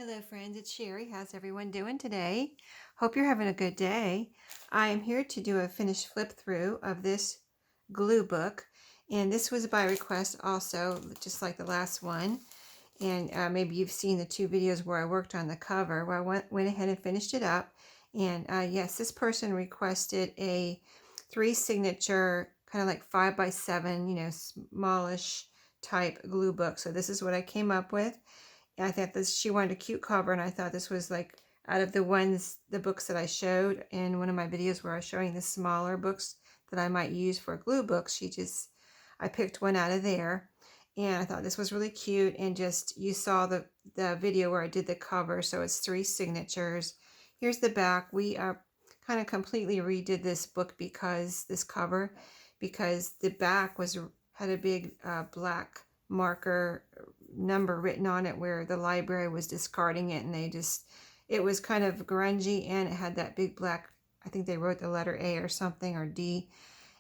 Hello friends, it's Sherry. How's everyone doing today? Hope you're having a good day. I am here to do a finished flip through of this glue book, and this was by request also, just like the last one. And maybe you've seen the two videos where I worked on the cover, where I went ahead and finished it up. And yes, this person requested a 3 signature, kind of like 5x7, smallish type glue book. So this is what I came up with. I thought this, she wanted a cute cover, and I thought this was like out of the books that I showed in one of my videos where I was showing the smaller books that I might use for glue books. I picked one out of there, and I thought this was really cute. And just, you saw the video where I did the cover, so it's 3 signatures. Here's the back. We kind of completely redid this book because the back had a big black marker number written on it where the library was discarding it, and it was kind of grungy, and it had that big black, I think they wrote the letter A or something, or D.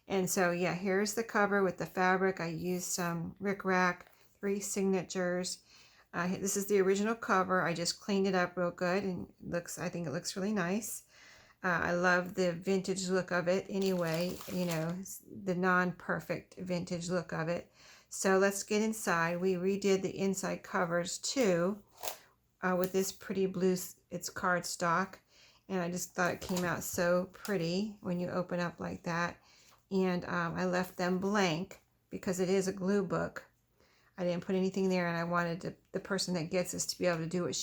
And so yeah, here's the cover with the fabric. I used some rickrack, 3 signatures. This is the original cover. I just cleaned it up real good, and I think it looks really nice. I love the vintage look of it anyway, the non-perfect vintage look of it. So let's get inside. We redid the inside covers too with this pretty blue, it's cardstock. And I just thought it came out so pretty when you open up like that. And I left them blank because it is a glue book. I didn't put anything there, and I wanted the person that gets this to be able to do what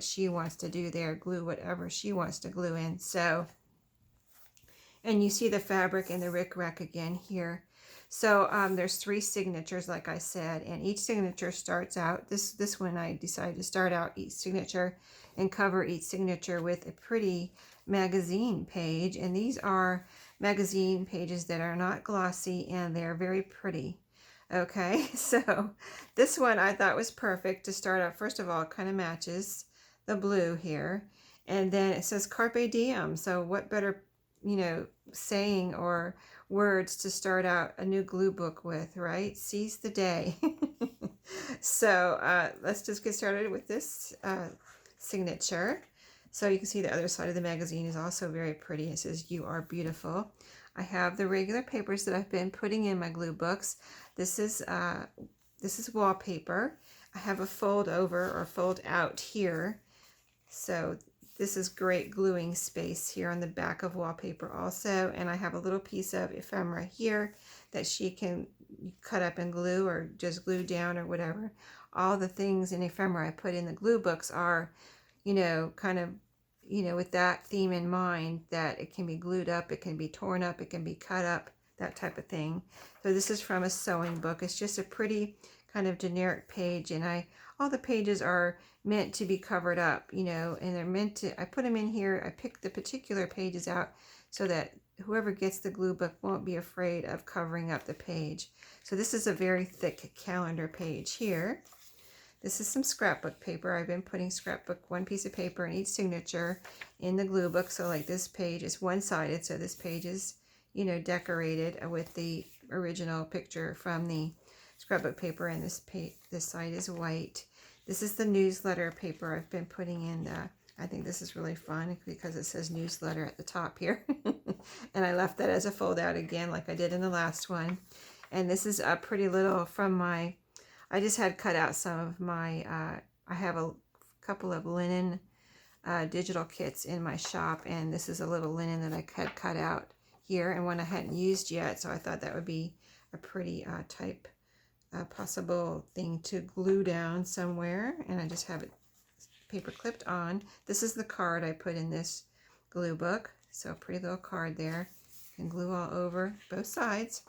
she wants to do there, glue whatever she wants to glue in. So, and you see the fabric and the rickrack again here. So there's 3 signatures, like I said, and each signature starts out, this one I decided to start out each signature and cover each signature with a pretty magazine page. And these are magazine pages that are not glossy, and they're very pretty. Okay, so this one I thought was perfect to start out. First of all, it kind of matches the blue here. And then it says Carpe Diem. So what better, saying or words to start out a new glue book with, right? Seize the day. So let's just get started with this signature. So you can see the other side of the magazine is also very pretty. It says, "You are beautiful." I have the regular papers that I've been putting in my glue books. This is wallpaper. I have a fold over or fold out here. So this is great gluing space here on the back of wallpaper also. And I have a little piece of ephemera here that she can cut up and glue, or just glue down, or whatever. All the things in ephemera I put in the glue books are, kind of, with that theme in mind, that it can be glued up, it can be torn up, it can be cut up, that type of thing. So this is from a sewing book. It's just a pretty kind of generic page, and all the pages are meant to be covered up, and they're meant to, I put them in here, I picked the particular pages out so that whoever gets the glue book won't be afraid of covering up the page. So this is a very thick calendar page here. This is some scrapbook paper. I've been putting scrapbook, one piece of paper in each signature in the glue book. So like this page is one-sided, so this page is, decorated with the original picture from the scrapbook paper, and this side is white. This is the newsletter paper I've been putting in. I think this is really fun because it says newsletter at the top here. And I left that as a fold out again, like I did in the last one. And this is a pretty little from I just had cut out some of my, I have a couple of linen digital kits in my shop, and this is a little linen that I had cut out here, and one I hadn't used yet, so I thought that would be a pretty possible thing to glue down somewhere, and I just have it paper clipped on. This is the card I put in this glue book, so a pretty little card there. You can glue all over both sides.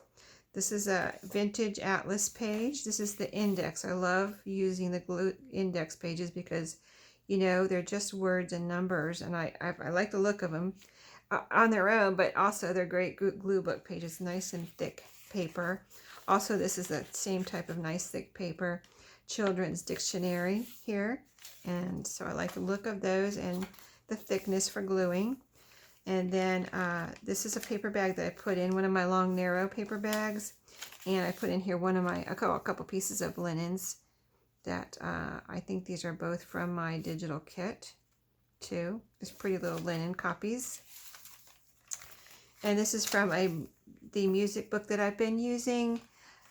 This is a vintage atlas page. This is the index. I love using the glue index pages because, they're just words and numbers, and I like the look of them on their own, but also they're great glue book pages, nice and thick paper. Also, this is the same type of nice thick paper, children's dictionary here, and so I like the look of those and the thickness for gluing. And then this is a paper bag that I put in, one of my long narrow paper bags, and I put in here a couple pieces of linens that I think these are both from my digital kit too. There's pretty little linen copies. And this is from the music book that I've been using,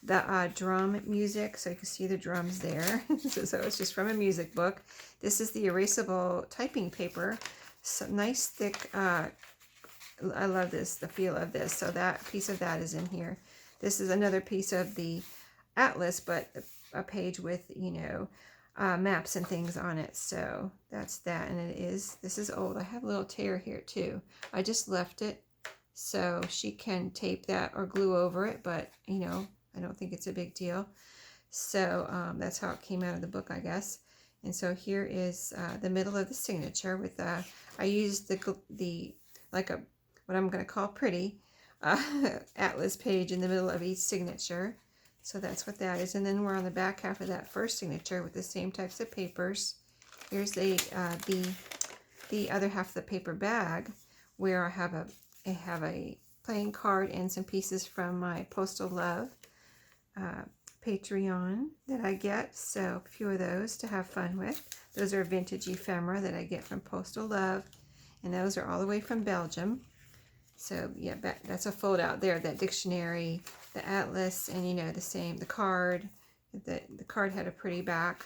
the drum music, so you can see the drums there. So it's just from a music book. This is the erasable typing paper. So nice thick, I love this, the feel of this. So that piece of that is in here. This is another piece of the atlas, but a page with, you know, maps and things on it. So that's that. And this is old. I have a little tear here too. I just left it so she can tape that or glue over it, but you know, I don't think it's a big deal. So that's how it came out of the book, I guess. And so here is the middle of the signature with I used the like a what I'm going to call pretty atlas page in the middle of each signature. So that's what that is. And then we're on the back half of that first signature with the same types of papers. Here's the other half of the paper bag where I have a playing card and some pieces from my Postal Love Patreon that I get. So a few of those to have fun with. Those are vintage ephemera that I get from Postal Love. And those are all the way from Belgium. So yeah, that's a fold out there, that dictionary, the atlas, and you know, the card. The card had a pretty back.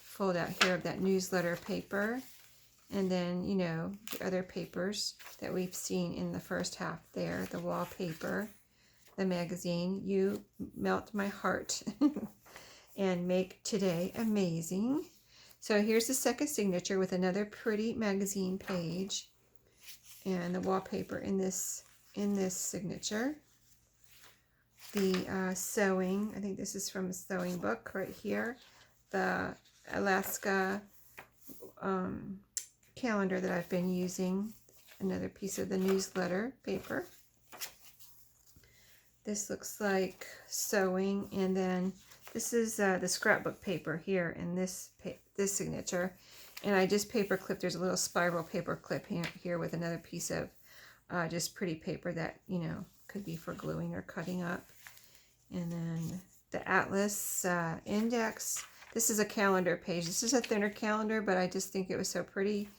Fold out here of that newsletter paper. And then, you know, the other papers that we've seen in the first half there, the wallpaper, the magazine, You Melt My Heart, and Make Today Amazing. So here's the second signature with another pretty magazine page. And the wallpaper in this signature. The sewing, I think this is from a sewing book right here. The Alaska calendar that I've been using. Another piece of the newsletter paper. This looks like sewing, and then this is the scrapbook paper here in this signature. And I just paper clipped, there's a little spiral paper clip here with another piece of just pretty paper that, you know, could be for gluing or cutting up. And then the atlas index. This is a calendar page. This is a thinner calendar, but I just think it was so pretty.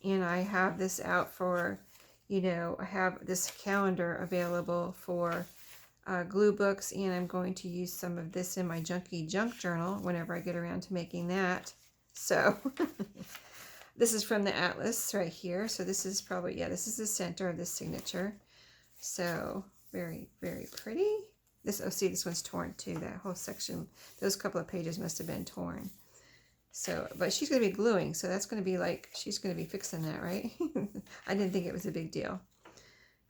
And I have this out for, you know, I have this calendar available for glue books, and I'm going to use some of this in my junky junk journal whenever I get around to making that. So this is from the atlas right here. So this is probably, yeah, this is the center of this signature. So very, very pretty. This, oh, see, this one's torn too. That whole section, those couple of pages must have been torn. So, but she's going to be gluing. So that's going to be like, she's going to be fixing that, right? I didn't think it was a big deal.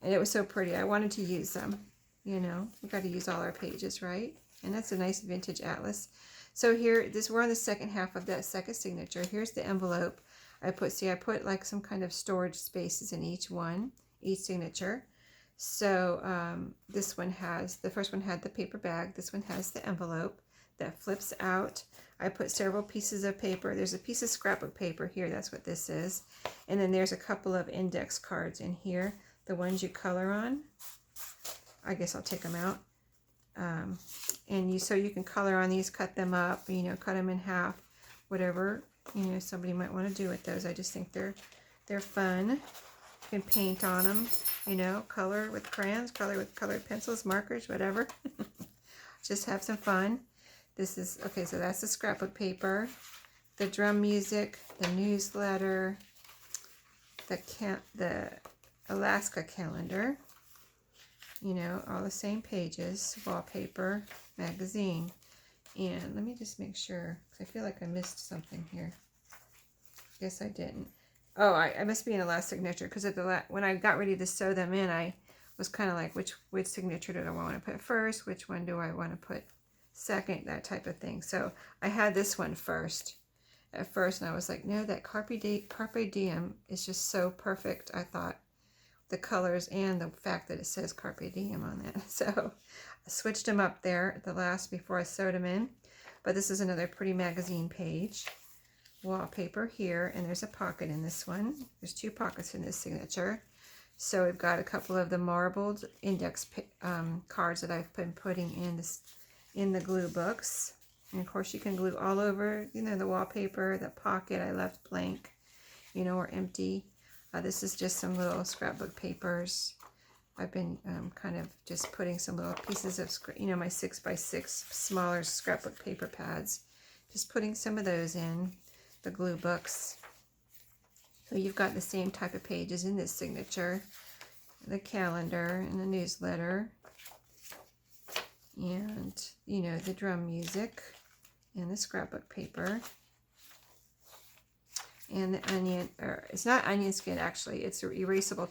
And it was so pretty. I wanted to use them. You know, we've got to use all our pages, right? And that's a nice vintage atlas. So here, we're on the second half of that second signature. Here's the envelope. I put like some kind of storage spaces in each signature. So this one the first one had the paper bag. This one has the envelope that flips out. I put several pieces of paper. There's a piece of scrapbook paper here. That's what this is. And then there's a couple of index cards in here. The ones you color on. I guess I'll take them out. And so you can color on these, cut them up, you know, cut them in half, whatever, you know, somebody might want to do with those. I just think they're fun. You can paint on them, you know, color with crayons, color with colored pencils, markers, whatever. Just have some fun. This is, okay, so that's the scrapbook paper, the drum music, the newsletter, the Alaska calendar. You know, all the same pages, wallpaper, magazine. And let me just make sure, because I feel like I missed something here. Guess I didn't. Oh, I must be in the last signature, because when I got ready to sew them in, I was kind of like, which signature do I want to put first? Which one do I want to put second? That type of thing. So I had this one at first, and I was like, no, that Carpe Diem is just so perfect, I thought. The colors and the fact that it says Carpe Diem on it. So I switched them up there at the last before I sewed them in. But this is another pretty magazine page. Wallpaper here, and there's a pocket in this one. There's two pockets in this signature. So we've got a couple of the marbled index cards that I've been putting in the glue books. And of course you can glue all over, you know, the wallpaper, the pocket I left blank, you know, or empty. This is just some little scrapbook papers. I've been kind of just putting some little pieces of, you know, my 6x6 smaller scrapbook paper pads. Just putting some of those in the glue books. So you've got the same type of pages in this signature, the calendar and the newsletter, and, you know, the drum music and the scrapbook paper. And the onion, or it's not onion skin actually, it's erasable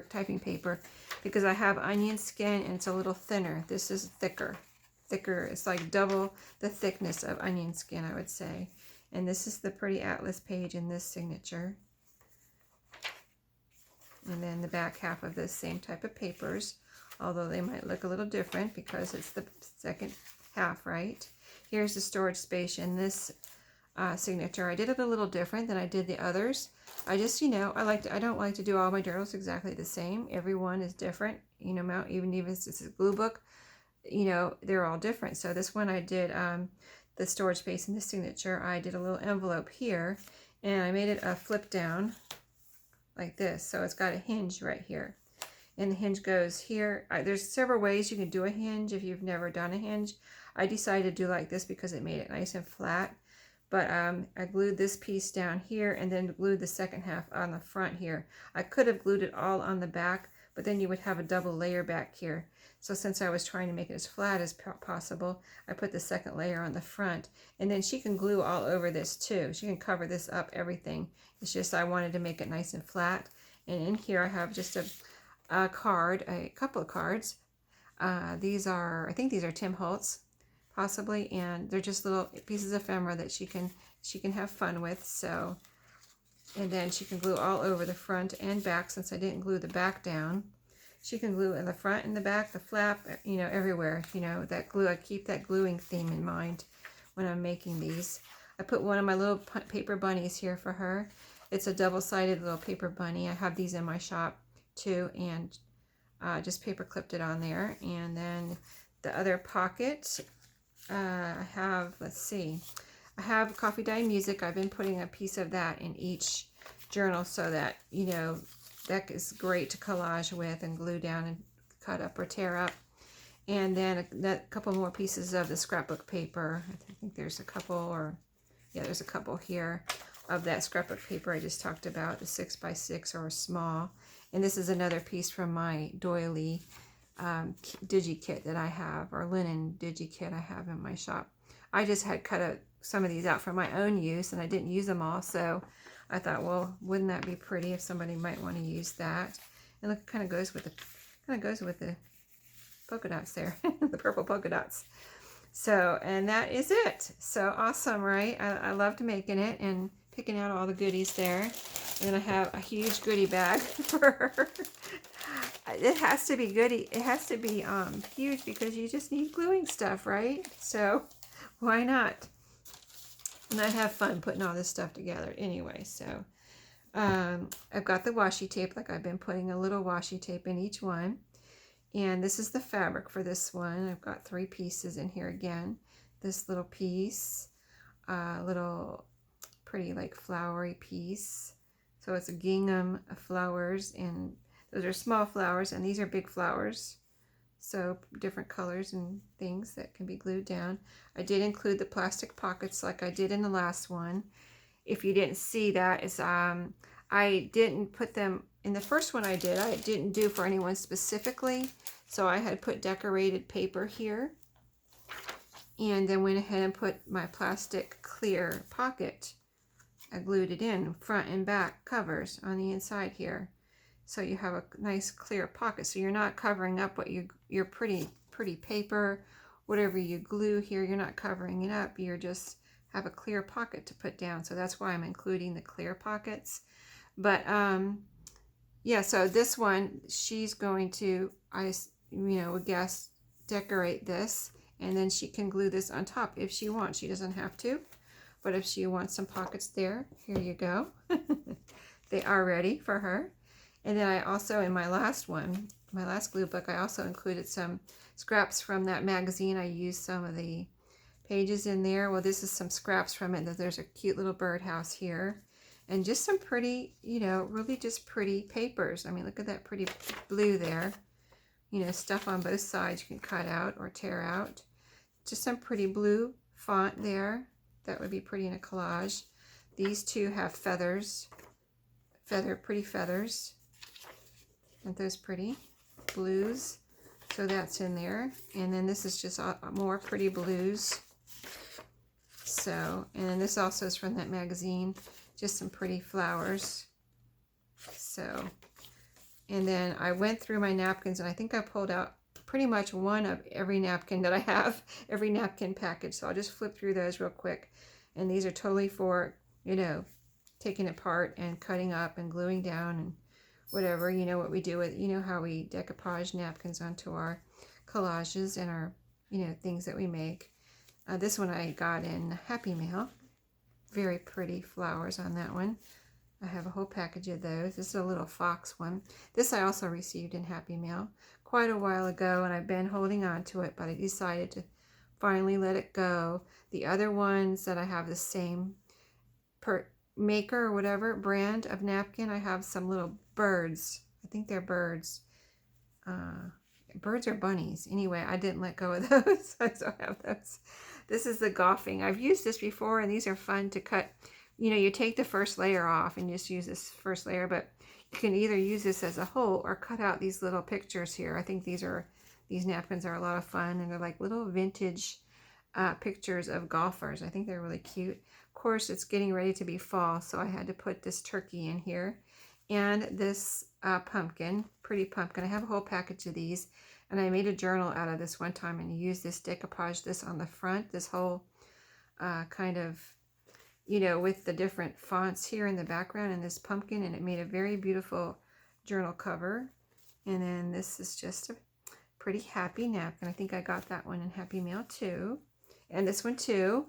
typing paper, because I have onion skin and it's a little thinner. This is thicker. It's like double the thickness of onion skin, I would say. And this is the pretty atlas page in this signature. And then the back half of this same type of papers, although they might look a little different because it's the second half, right? Here's the storage space in this signature. I did it a little different than I did the others. I just, you know, I don't like to do all my journals exactly the same. Every one is different, you know, even if it's a glue book, you know, they're all different. So this one I did the storage space in the signature. I did a little envelope here, and I made it a flip down like this. So it's got a hinge right here, and the hinge goes here. There's several ways you can do a hinge if you've never done a hinge. I decided to do like this because it made it nice and flat. But I glued this piece down here and then glued the second half on the front here. I could have glued it all on the back, but then you would have a double layer back here. So since I was trying to make it as flat as possible, I put the second layer on the front. And then she can glue all over this too. She can cover this up, everything. It's just I wanted to make it nice and flat. And in here I have just a card, a couple of cards. I think these are Tim Holtz, possibly, and they're just little pieces of ephemera that she can have fun with. So, and then she can glue all over the front and back. Since I didn't glue the back down, she can glue in the front and the back, the flap, you know, everywhere. You know, that glue, I keep that gluing theme in mind when I'm making these. I put one of my little paper bunnies here for her. It's a double-sided little paper bunny. I have these in my shop too, and just paper clipped it on there. And then the other pocket, I have, let's see, I have coffee dye music. I've been putting a piece of that in each journal so that, you know, that is great to collage with and glue down and cut up or tear up. And then a couple more pieces of the scrapbook paper. I think there's a couple, or yeah, there's a couple here of that scrapbook paper I just talked about, the 6x6 or small. And this is another piece from my doily digi kit that I have, or linen digi kit I have in my shop. I just had cut some of these out for my own use, and I didn't use them all, so I thought, well, wouldn't that be pretty if somebody might want to use that? And look, it kind of goes with the polka dots there, the purple polka dots. So, and that is it. So awesome, right? I loved making it and picking out all the goodies there. And then I have a huge goodie bag for her. It has to be goodie. It has to be huge because you just need gluing stuff, right? So why not? And I have fun putting all this stuff together anyway. So I've got the washi tape, like I've been putting a little washi tape in each one. And this is the fabric for this one. I've got 3 pieces in here again. This little piece, little pretty like flowery piece. So it's a gingham of flowers, and those are small flowers, and these are big flowers. So different colors and things that can be glued down. I did include the plastic pockets like I did in the last one. If you didn't see that, is I didn't put them in the first one I didn't do for anyone specifically. So I had put decorated paper here, and then went ahead and put my plastic clear pocket. I glued it in, front and back covers on the inside here. So you have a nice clear pocket. So you're not covering up what your pretty paper, whatever you glue here, you're not covering it up. You're just have a clear pocket to put down. So that's why I'm including the clear pockets. But yeah, so this one, she's going to, would guess, decorate this, and then she can glue this on top if she wants. She doesn't have to, but if she wants some pockets there, here you go. They are ready for her. And then I also, in my last one, my last glue book, I also included some scraps from that magazine. I used some of the pages in there. Well, this is some scraps from it. There's a cute little birdhouse here. And just some pretty, you know, really just pretty papers. I mean, look at that pretty blue there. You know, stuff on both sides you can cut out or tear out. Just some pretty blue font there. That would be pretty in a collage. These two have feathers. Pretty feathers. Aren't those pretty? Blues. So that's in there. And then this is just more pretty blues. So, and then this also is from that magazine. Just some pretty flowers. So, and then I went through my napkins and I think I pulled out pretty much one of every napkin that I have, every napkin package. So I'll just flip through those real quick. And these are totally for, you know, taking apart and cutting up and gluing down and whatever. You know what we do with, you know how we decoupage napkins onto our collages and our, you know, things that we make. This one I got in Happy Mail. Very pretty flowers on that one. I have a whole package of those. This is a little fox one. This I also received in Happy Mail quite a while ago, and I've been holding on to it, but I decided to finally let it go. The other ones that I have the same maker or whatever brand of napkin, I have some little birds. I think they're birds. Birds or bunnies. Anyway, I didn't let go of those. I still have those. This is the golfing. I've used this before, and these are fun to cut. You know, you take the first layer off and just use this first layer, but you can either use this as a whole or cut out these little pictures here. I think these napkins are a lot of fun, and they're like little vintage pictures of golfers. I think they're really cute. Of course, it's getting ready to be fall, so I had to put this turkey in here. And this pumpkin, pretty pumpkin. I have a whole package of these, and I made a journal out of this one time and used this decoupage this on the front, this whole kind of, you know, with the different fonts here in the background and this pumpkin, and it made a very beautiful journal cover. And then this is just a pretty happy napkin. I think I got that one in Happy Mail too. And this one too.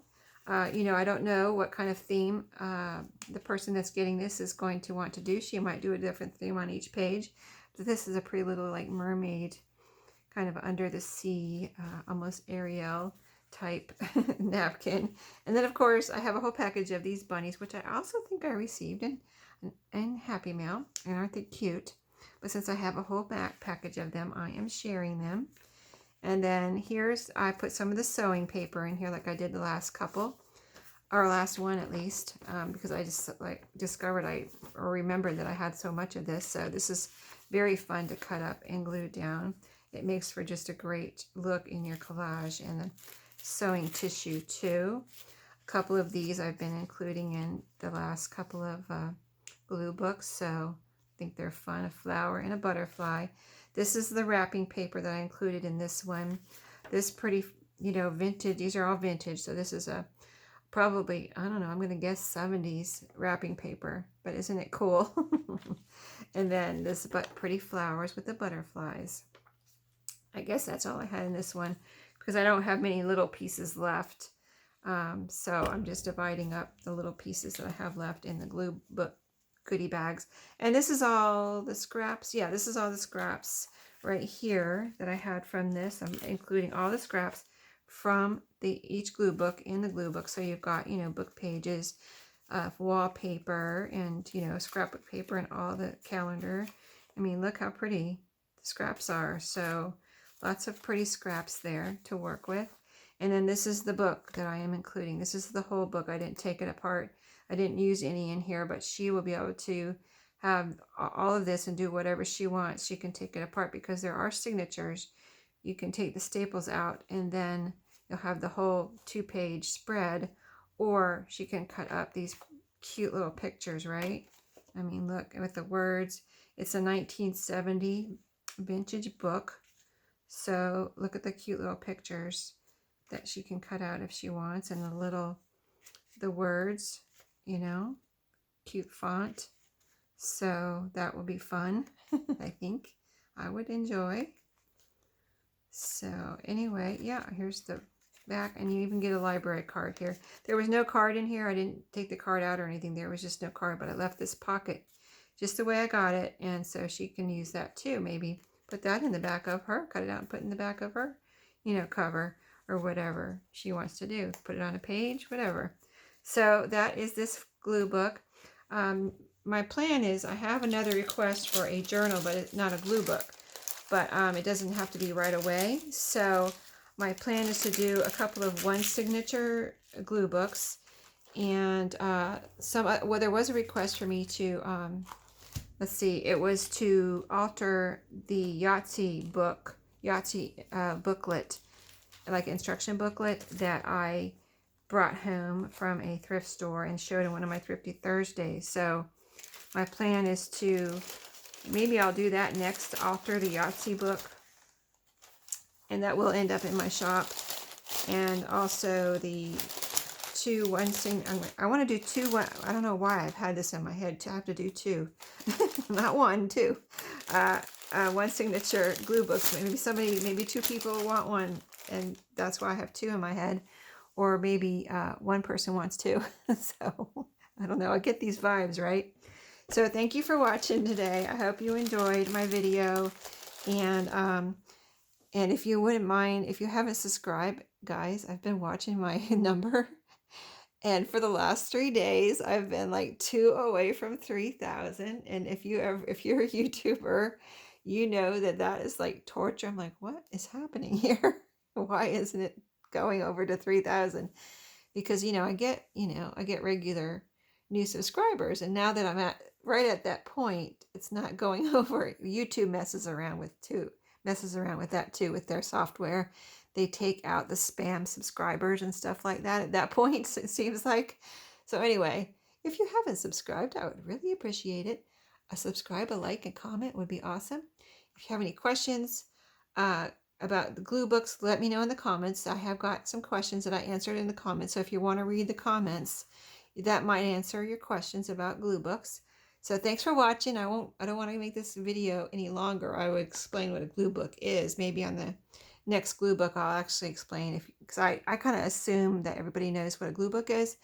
You know, I don't know what kind of theme the person that's getting this is going to want to do. She might do a different theme on each page. But this is a pretty little like mermaid, kind of under the sea, almost Ariel type napkin. And then of course I have a whole package of these bunnies, which I also think I received in Happy Mail. And aren't they cute? But since I have a whole back package of them, I am sharing them. And then I put some of the sewing paper in here like I did the last couple, or last one at least, because I just like discovered or remembered that I had so much of this. So this is very fun to cut up and glue down. It makes for just a great look in your collage. And then sewing tissue too. A couple of these I've been including in the last couple of glue books, so I think they're fun. A flower and a butterfly. This is the wrapping paper that I included in this one. This pretty, you know, vintage. These are all vintage, so this is a probably, I don't know, I'm going to guess 70s wrapping paper, but isn't it cool? And then this pretty flowers with the butterflies. I guess that's all I had in this one, because I don't have many little pieces left. So I'm just dividing up the little pieces that I have left in the glue book goodie bags. And this is all the scraps. Yeah, this is all the scraps right here that I had from this. I'm including all the scraps from each glue book in the glue book. So you've got, you know, book pages, wallpaper, and, you know, scrapbook paper, and all the calendar. I mean, look how pretty the scraps are. So lots of pretty scraps there to work with. And then this is the book that I am including. This is the whole book. I didn't take it apart. I didn't use any in here, but she will be able to have all of this and do whatever she wants. She can take it apart because there are signatures. You can take the staples out, and then you'll have the whole 2-page spread, or she can cut up these cute little pictures, right? I mean, look, with the words. It's a 1970 vintage book. So look at the cute little pictures that she can cut out if she wants, and the words, you know, cute font. So that will be fun. I think I would enjoy. So anyway, yeah, here's the back, and you even get a library card here. There was no card in here. I didn't take the card out or anything. There was just no card, but I left this pocket just the way I got it, and so she can use that too. Maybe put that in the back of her, cut it out and put it in the back of her, you know, cover. or whatever she wants to do. Put it on a page, whatever. So that is this glue book. My plan is I have another request for a journal, but it's not a glue book. But it doesn't have to be right away. So my plan is to do a couple of one signature glue books. And well, there was a request for me to, let's see, it was to alter the Yahtzee booklet, like instruction booklet that I brought home from a thrift store and showed in one of my Thrifty Thursdays. So my plan is to, maybe I'll do that next, alter the Yahtzee book, and that will end up in my shop. And also the I want to do two. I don't know why I've had this in my head. I have to do two, not one, two. One signature glue books. Maybe two people want one, and that's why I have two in my head. Or maybe one person wants two. So I don't know. I get these vibes, right? So thank you for watching today. I hope you enjoyed my video, and if you wouldn't mind, if you haven't subscribed, guys, I've been watching my number. And for the last 3 days, I've been like 2 away from 3,000. And if you're a YouTuber, you know that is like torture. I'm like, what is happening here? Why isn't it going over to 3,000? Because, I get regular new subscribers. And now that I'm right at that point, it's not going over. YouTube messes around with that too, with their software. They take out the spam subscribers and stuff like that at that point, it seems like. So anyway, if you haven't subscribed, I would really appreciate it. A subscribe, a like, and comment would be awesome. If you have any questions about the glue books, let me know in the comments. I have got some questions that I answered in the comments. So if you want to read the comments, that might answer your questions about glue books. So thanks for watching. I don't want to make this video any longer. I would explain what a glue book is. Maybe on the next glue book I'll actually explain, because I kind of assume that everybody knows what a glue book is,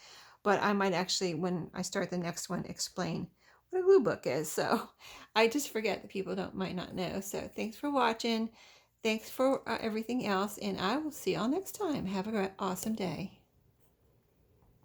but I might actually, when I start the next one, explain what a glue book is. So I just forget that people might not know. So thanks for watching. Thanks for everything else, and I will see y'all next time. Have an awesome day.